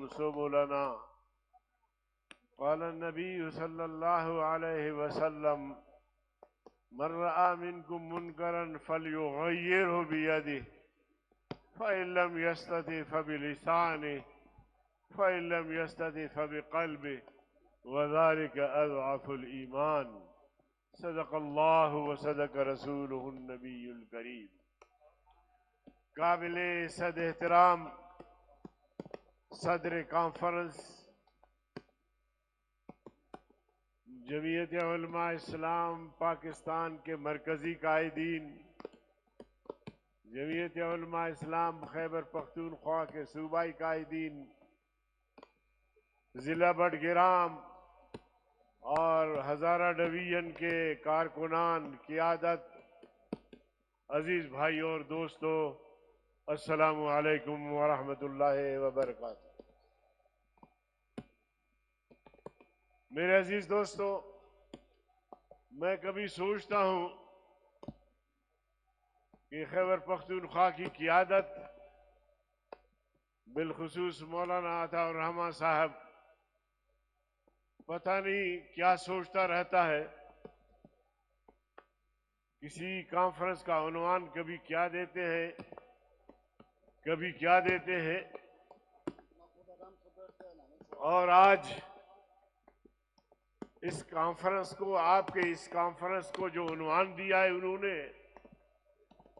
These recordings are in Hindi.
सुबुह लना। क़ाल नबी सल्लल्लाहु अलैहि वसल्लम मन रआ मिनकुम मुनकरन फलयुग़य्यिरहु बियदिही फ़इन लम यस्तति फ़बिलिसानिही फ़इन लम यस्तति फ़बिक़ल्बिही वज़ालिका अज़अफ़ुल ईमान। सदक़ल्लाहु व सदक़ रसूलुहुन नबियुल करीम। काबिले सद एहतराम सदर कॉन्फ्रेंस जमीयत उलमा इस्लाम पाकिस्तान के मरकजी कायदीन, जमीयत उलमा इस्लाम खैबर पख्तूनख्वा के सूबाई कायदीन, जिला बडगिराम और हजारा डिवीजन के कारकुनान, क़ियादत, अजीज भाई और दोस्तों, अस्सलामु अलैकुम वरहमतुल्लाहि वबरकातुहू। मेरे अजीज दोस्तों, मैं कभी सोचता हूं कि खैबर पख्तूनख्वा की क़ियादत बिलखुसूस मौलाना अता रहमान साहब पता नहीं क्या सोचता रहता है। किसी कॉन्फ्रेंस का उन्वान कभी क्या देते हैं, कभी क्या देते हैं, और आज इस कॉन्फ्रेंस को, आपके इस कॉन्फ्रेंस को जो उन्वान दिया है उन्होंने,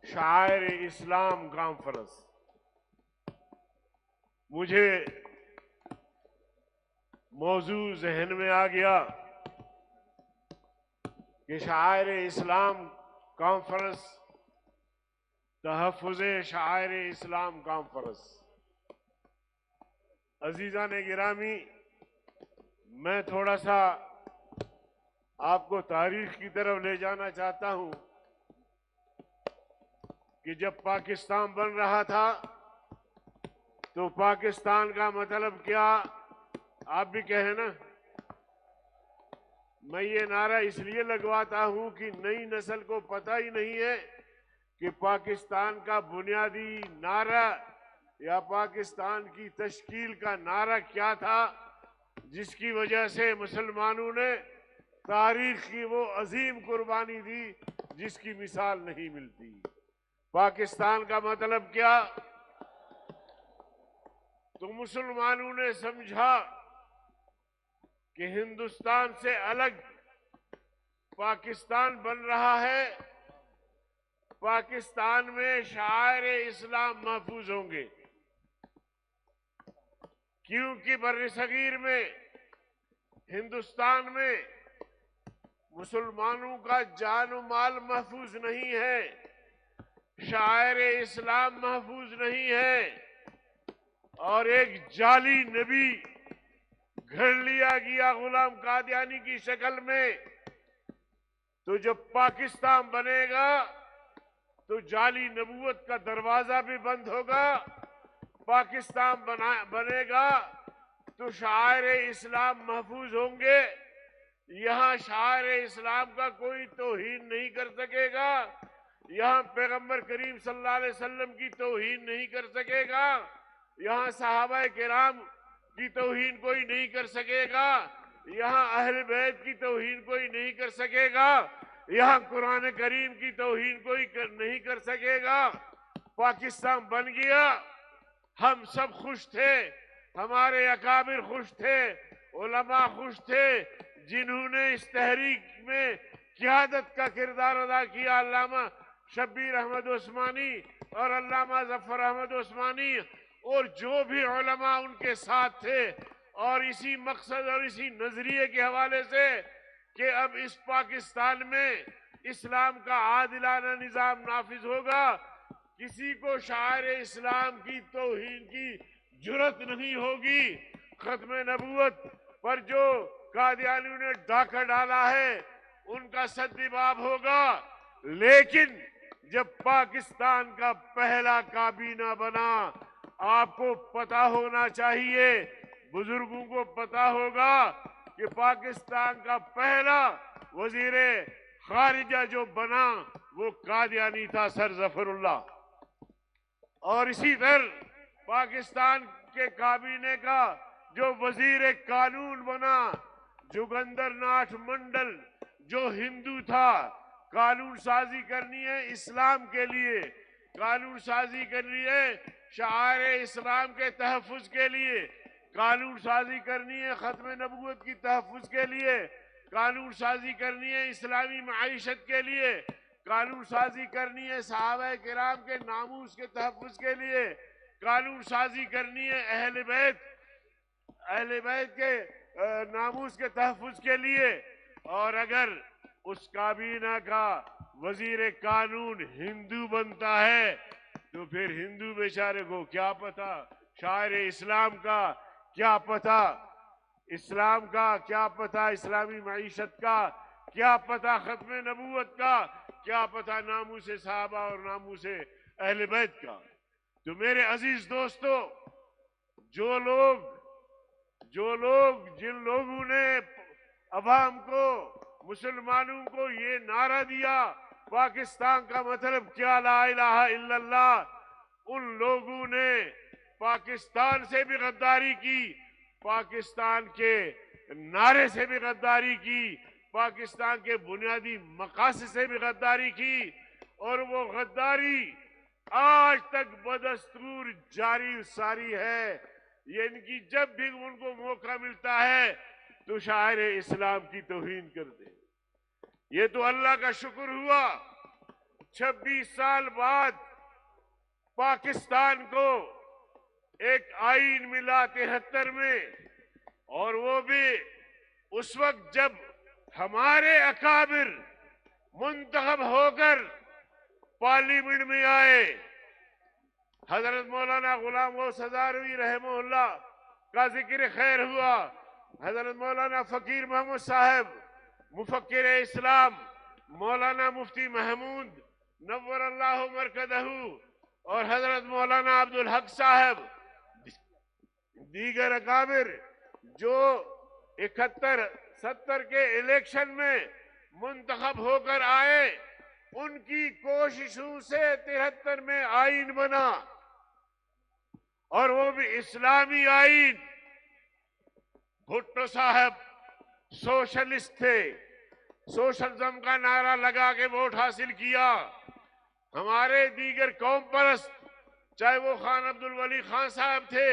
शायर इस्लाम कॉन्फ्रेंस। मुझे मौजू जहन में आ गया कि शायर इस्लाम कॉन्फ्रेंस, तहफ़्फ़ुज़े शायर इस्लाम कॉन्फ्रेंस। अजीज़ान गिरामी, मैं थोड़ा सा आपको तारीख की तरफ ले जाना चाहता हूं कि जब पाकिस्तान बन रहा था तो पाकिस्तान का मतलब क्या, आप भी कहें ना। मैं ये नारा इसलिए लगवाता हूं कि नई नस्ल को पता ही नहीं है कि पाकिस्तान का बुनियादी नारा या पाकिस्तान की तश्कील का नारा क्या था, जिसकी वजह से मुसलमानों ने तारीख की वो अजीम कुर्बानी दी जिसकी मिसाल नहीं मिलती। पाकिस्तान का मतलब क्या, तो मुसलमानों ने समझा कि हिंदुस्तान से अलग पाकिस्तान बन रहा है। पाकिस्तान में शायर इस्लाम महफूज होंगे, क्योंकि बर्र-ए-सगीर में, हिंदुस्तान में मुसलमानों का जान और माल महफूज नहीं है, शायर इस्लाम महफूज नहीं है, और एक जाली नबी घर लिया गया गुलाम कादियानी की शक्ल में। तो जब पाकिस्तान बनेगा तो जाली नबूवत का दरवाजा भी बंद होगा। पाकिस्तान बनेगा तो शायर इस्लाम महफूज होंगे। यहाँ शायर इस्लाम का कोई तौहीन नहीं कर सकेगा, यहाँ पैगंबर करीम सल्लल्लाहु अलैहि वसल्लम की तौहीन नहीं कर सकेगा, यहाँ सहाबाए किराम की तौहीन कोई नहीं कर सकेगा, यहाँ अहले बैत की तौहीन कोई नहीं कर सकेगा, यहाँ कुरान करीम की तौहीन कोई नहीं कर सकेगा। पाकिस्तान बन गया, हम सब खुश थे, हमारे अकाबिर खुश थे, उलमा खुश थे, जिन्होंने इस तहरीक में क़ियादत का किरदार अदा किया। अल्लामा शब्बीर अहमद उस्मानी और अल्लामा जफर अहमद उस्मानी और जो भी उलमा उनके साथ थे, और इसी मकसद और इसी नजरिए के हवाले से कि अब इस पाकिस्तान में इस्लाम का आदिलाना निजाम नाफिज होगा, किसी को शायर इस्लाम की तौहीन की जुर्रत नहीं होगी। खत्म नबूवत पर जो कादियानियों ने डाका डाला है उनका सद्दिबाब होगा। लेकिन जब पाकिस्तान का पहला काबीना बना, आपको पता होना चाहिए, बुजुर्गों को पता होगा कि पाकिस्तान का पहला वजीरे खारिजा जो बना वो कादियानी था, सर जफरुल्लाह। और इसी तरह पाकिस्तान आपके काबीने का जो वजीर कानून बना, जोगिंदर नाथ मंडल, जो हिंदू था, कानून साजी करनी है इस्लाम के लिए, कानून साजी करनी है शाआरे इस्लाम के तहफ़्फ़ुज़ के लिए, कानून साजी करनी है खत्म नबूवत की तहफ़्फ़ुज़ के लिए, कानून साजी करनी है इस्लामी मईशत के लिए, कानून साजी करनी है सहाबा किराम के नामूस के तहफ़्फ़ुज़ के लिए, कानून साजी करनी है अहले बैत के नामूस के तहफ़्फ़ुज़ के लिए। और अगर उस काबीना का वजीर कानून हिंदू बनता है तो फिर हिंदू बेचारे को क्या पता, शायर इस्लाम का क्या पता, इस्लाम का क्या पता, इस्लामी मईशत का क्या पता, खत्म नबूवत का क्या पता, नामूस सहाबा और नामूस अहले बैत का। तो मेरे अजीज दोस्तों, जिन लोगों ने अवाम को, मुसलमानों को ये नारा दिया पाकिस्तान का मतलब क्या, ला इलाहा इल्लल्लाह, उन लोगों ने पाकिस्तान से भी गद्दारी की, पाकिस्तान के नारे से भी गद्दारी की, पाकिस्तान के बुनियादी मकासद से भी गद्दारी की, और वो गद्दारी आज तक बदस्तूर जारी सारी है। ये इनकी जब भी उनको मौका मिलता है तो शायर इस्लाम की तौहीन कर दे। ये तो अल्लाह का शुक्र हुआ 26 साल बाद पाकिस्तान को एक आईन मिला 73 में, और वो भी उस वक्त जब हमारे अकाबिर मुंतखब होकर पार्लियामेंट में आए। हजरत मौलाना गुलाम गौस हज़ारवी रहमहुल्लाह का जिक्र खैर हुआ, हजरत मौलाना फकीर मोहम्मद साहब मुफक्किर इस्लाम, मौलाना मुफ्ती महमूद नव्वरल्लाहु मरकदहू, और हजरत मौलाना अब्दुल हक साहब, दीगर अकाबिर जो 71-70 के इलेक्शन में मुंतखब होकर आए, उनकी कोशिशों से 73 में आईन बना, और वो भी इस्लामी आईन। भुट्टो साहब सोशलिस्ट थे, सोशलिज्म का नारा लगा के वोट हासिल किया। हमारे दीगर कौम परस्त, चाहे वो खान अब्दुल वली खान साहब थे,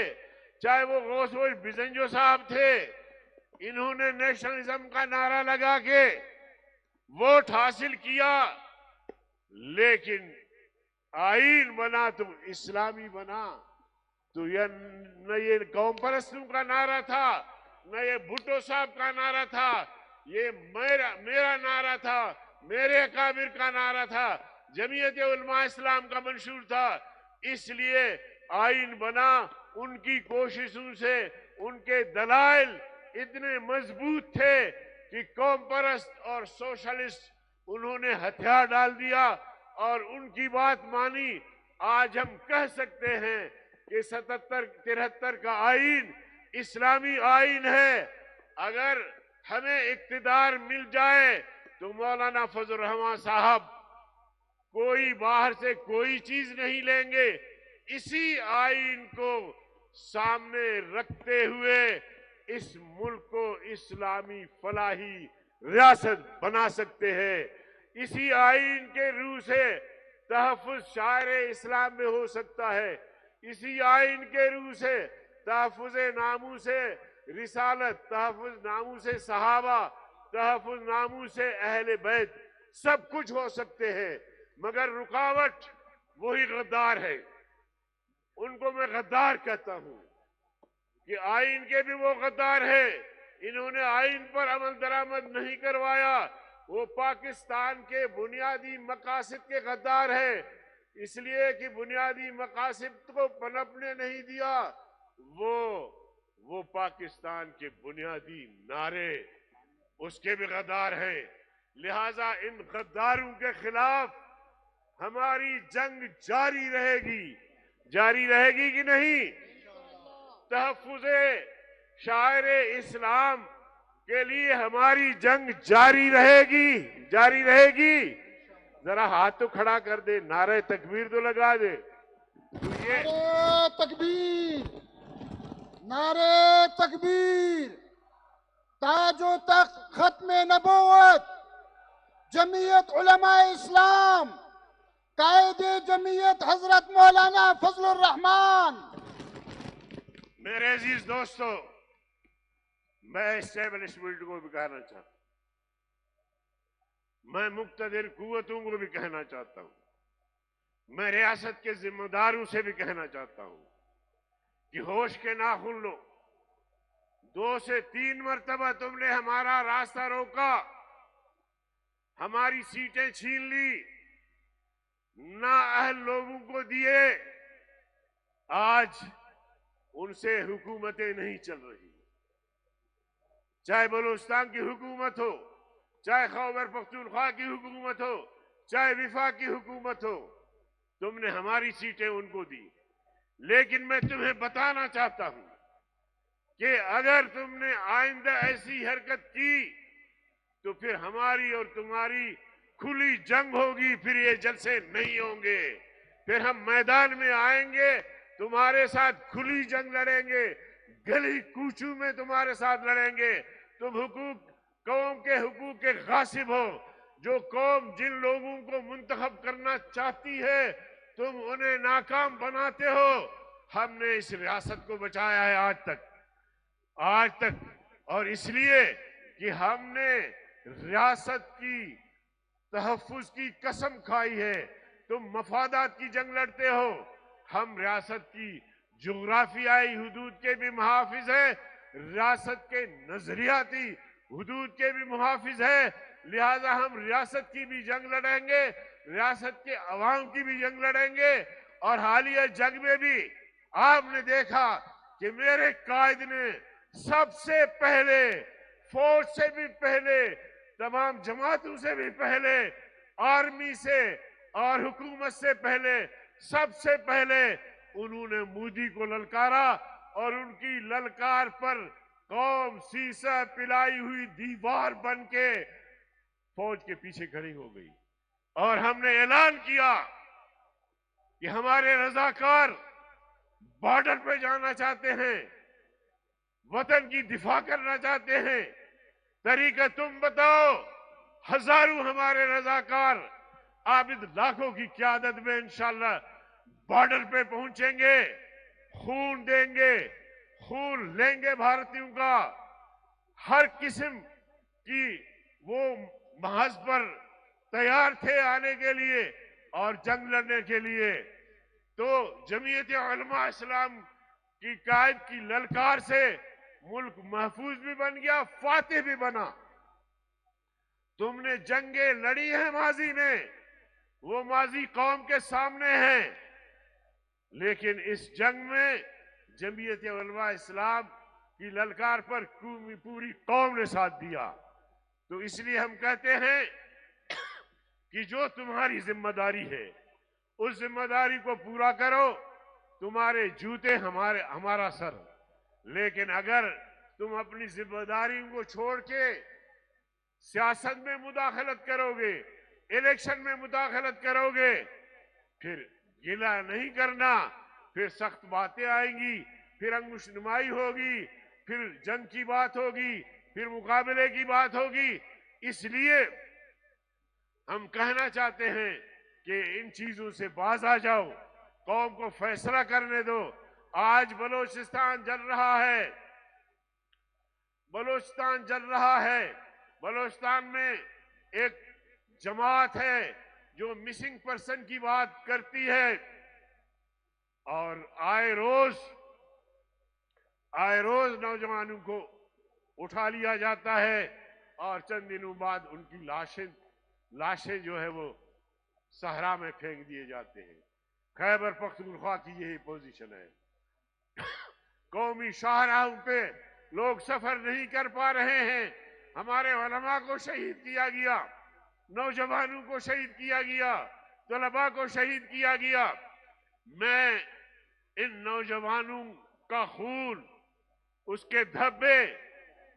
चाहे वो गौसोई बिजंजो साहब थे, इन्होंने नेशनलिज्म का नारा लगा के वोट हासिल किया, लेकिन आईन बना तो इस्लामी बना। तो यह न ये कौम परस्तों का नारा था, न ये भुट्टो साहब का नारा था, ये मेरा नारा था, मेरे अकाबिर का नारा था, जमीयत उलमा इस्लाम का मंशूर था। इसलिए आईन बना। उनकी कोशिशों से उनके दलाइल इतने मजबूत थे कि कौम परस्त और सोशलिस्ट उन्होंने हथियार डाल दिया और उनकी बात मानी। आज हम कह सकते हैं कि 77-73 का आईन इस्लामी आईन है। अगर हमें इक्तिदार मिल जाए तो मौलाना फजल रहमान साहब कोई बाहर से कोई चीज नहीं लेंगे, इसी आईन को सामने रखते हुए इस मुल्क को इस्लामी फलाही रियासत बना सकते हैं। इसी आईन के रूह से तहफ़्फ़ुज़ शायर इस्लाम में हो सकता है। इसी आईन के रूह से तहफ़्फ़ुज़ नामूस रिसालत, तहफ़्फ़ुज़ नामूस सहाबा, तहफ़्फ़ुज़ नामूस अहले बैत, सब कुछ हो सकते हैं। मगर रुकावट वही गद्दार है। उनको मैं गद्दार कहता हूं कि आईन के भी वो गद्दार है। इन्होंने आईन पर अमल दरामद नहीं करवाया। वो पाकिस्तान के बुनियादी मकासद के गद्दार है, इसलिए कि बुनियादी मकासद को पनपने नहीं दिया। वो पाकिस्तान के बुनियादी नारे उसके भी गद्दार है। लिहाजा इन गद्दारों के खिलाफ हमारी जंग जारी रहेगी कि नहीं? तहफ़्फ़ुज़े शायर इस्लाम के लिए हमारी जंग जारी रहेगी। जरा हाथ तो खड़ा कर दे, नारे तकबीर तो लगा दे। तो ये तकबीर, नारे तकबीर, ताजो तख्त खत्म नबूवत, जमीयत उलमा इस्लाम, कायदे जमीयत हजरत मौलाना फजलुर रहमान। मेरे अजीज दोस्तों, मैं एस्टेब्लिशमेंट को भी कहना चाहता हूं, मैं मुक्तदिर कुव्वतों को भी कहना चाहता हूं, मैं रियासत के जिम्मेदारों से भी कहना चाहता हूं कि होश के नाखून लो। 2 से 3 मरतबा तुमने हमारा रास्ता रोका, हमारी सीटें छीन ली, नाअहल लोगों को दिए। आज उनसे हुकूमतें नहीं चल रही, चाहे बलूचिस्तान की हुकूमत हो, चाहे खैबर पख्तूनख्वा की हुकूमत हो, चाहे विफाक की हुकूमत हो, तुमने हमारी सीटें उनको दी। लेकिन मैं तुम्हें बताना चाहता हूं कि अगर तुमने आइंदा ऐसी हरकत की तो फिर हमारी और तुम्हारी खुली जंग होगी, फिर ये जलसे नहीं होंगे। फिर हम मैदान में आएंगे, तुम्हारे साथ खुली जंग लड़ेंगे, गली कूचू में तुम्हारे साथ लड़ेंगे। तुम कौम के हुकूक के गासिब हो। जो कौम जिन लोगों को मुंतखब करना चाहती है, तुम उन्हें नाकाम बनाते हो। हमने इस रियासत को बचाया है आज तक, और इसलिए कि हमने रियासत की तहफ्फुज की कसम खाई है। तुम मफादात की जंग लड़ते हो, हम रियासत की जुग्राफियाई हुदूद के भी मुहाफिज है, रियासत के नजरियाती हुदूद के भी मुहाफिज है। लिहाजा हम रियासत की भी जंग लड़ेंगे, रियासत के अवाम की भी जंग लड़ेंगे। और हालिया जंग में भी आपने देखा कि मेरे कायद ने सबसे पहले, फौज से भी पहले, तमाम जमातों से भी पहले, आर्मी से और हुकूमत से पहले, सबसे पहले उन्होंने मोदी को ललकारा। और उनकी ललकार पर कौम सीसा पिलाई हुई दीवार बन के फौज के पीछे खड़ी हो गई। और हमने ऐलान किया कि हमारे रजाकार बॉर्डर पे जाना चाहते हैं, वतन की दिफा करना चाहते हैं। तरीका तुम बताओ। हजारों हमारे रजाकार आबिद लाखों की क़यादत में इंशाअल्लाह बॉर्डर पे पहुंचेंगे, खून देंगे, खून लेंगे भारतीयों का। हर किस्म की वो महाज पर तैयार थे आने के लिए और जंग लड़ने के लिए। तो जमीयत उलमा इस्लाम की कायद की ललकार से मुल्क महफूज भी बन गया, फातिह भी बना। तुमने जंगे लड़ी हैं माजी में, वो माजी कौम के सामने है, लेकिन इस जंग में जमीयत उलमा इस्लाम की ललकार पर पूरी कौम ने साथ दिया। तो इसलिए हम कहते हैं कि जो तुम्हारी जिम्मेदारी है, उस जिम्मेदारी को पूरा करो। तुम्हारे जूते हमारा सर। लेकिन अगर तुम अपनी जिम्मेदारियों को छोड़ के सियासत में मुदाखलत करोगे, इलेक्शन में मुदाखलत करोगे, फिर गिला नहीं करना, फिर सख्त बातें आएंगी, फिर अंगुशनुमाई होगी, फिर जंग की बात होगी, फिर मुकाबले की बात होगी। इसलिए हम कहना चाहते हैं कि इन चीजों से बाज आ जाओ, कौम को फैसला करने दो। आज बलूचिस्तान जल रहा है, बलूचिस्तान जल रहा है। बलूचिस्तान में एक जमात है जो मिसिंग पर्सन की बात करती है, और आए रोज नौजवानों को उठा लिया जाता है और चंद दिनों बाद उनकी लाशें जो है वो सहरा में फेंक दिए जाते हैं। खैबर पख्तूनख्वा की यही पोजीशन है। कौमी शाहराहों पे लोग सफर नहीं कर पा रहे हैं। हमारे उलमा को शहीद किया गया, नौजवानों को शहीद किया गया, तलबा को शहीद किया गया। मैं इन नौजवानों का खून, उसके धब्बे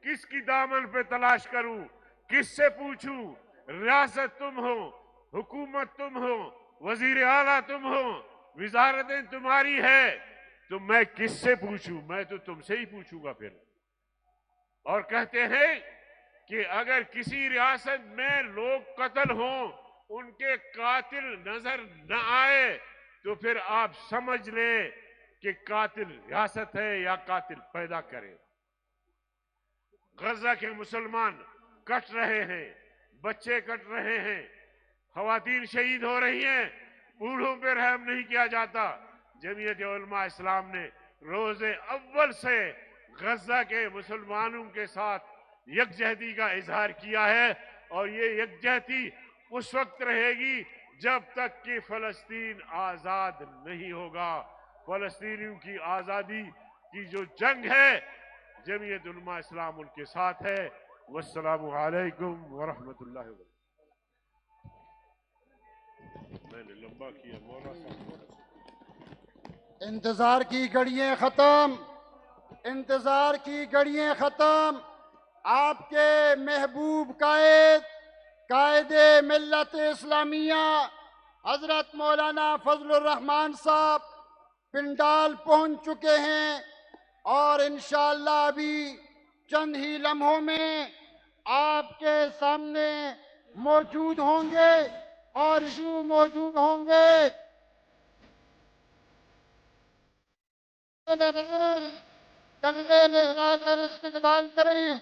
किसकी दामन पे तलाश करूं, किससे पूछूं? रियासत तुम हो, हुकूमत तुम हो, वजीर आला तुम हो, विजारतें तुम्हारी है। तो मैं किससे पूछूं? मैं तो तुमसे ही पूछूंगा फिर। और कहते हैं कि अगर किसी रियासत में लोग कत्ल हों, उनके कातिल नजर न आए, तो फिर आप समझ लें कि कातिल रियासत है या कातिल पैदा करे। गजा के मुसलमान कट रहे हैं, बच्चे कट रहे हैं, खवातीन शहीद हो रही हैं, बूढ़ों पर रहम नहीं किया जाता। जमीयत उलमा इस्लाम ने रोजे अव्वल से गजा के मुसलमानों के साथ यकजहती का इजहार किया है, और ये यकजहती उस वक्त रहेगी जब तक कि फलस्तीन आजाद नहीं होगा। फलस्तीनियों की आजादी की जो जंग है, जमीयत उलमा इस्लाम उनके साथ है। वस्सलामु अलैकुम वरहमतुल्लाहि वबरकातुहू। मैंने लंबा किया मौला साहब। इंतजार की घड़ियां खत्म, इंतजार की घड़ियां खत्म। आपके महबूब कायद, कायदे मिल्लत इस्लामिया हजरत मौलाना फजलुर रहमान साहब पिंडाल पहुंच चुके हैं, और इंशाअल्लाह अभी चंद ही लम्हों में आपके सामने मौजूद होंगे और यूं मौजूद होंगे। कंधे में इस्तेमाल करें।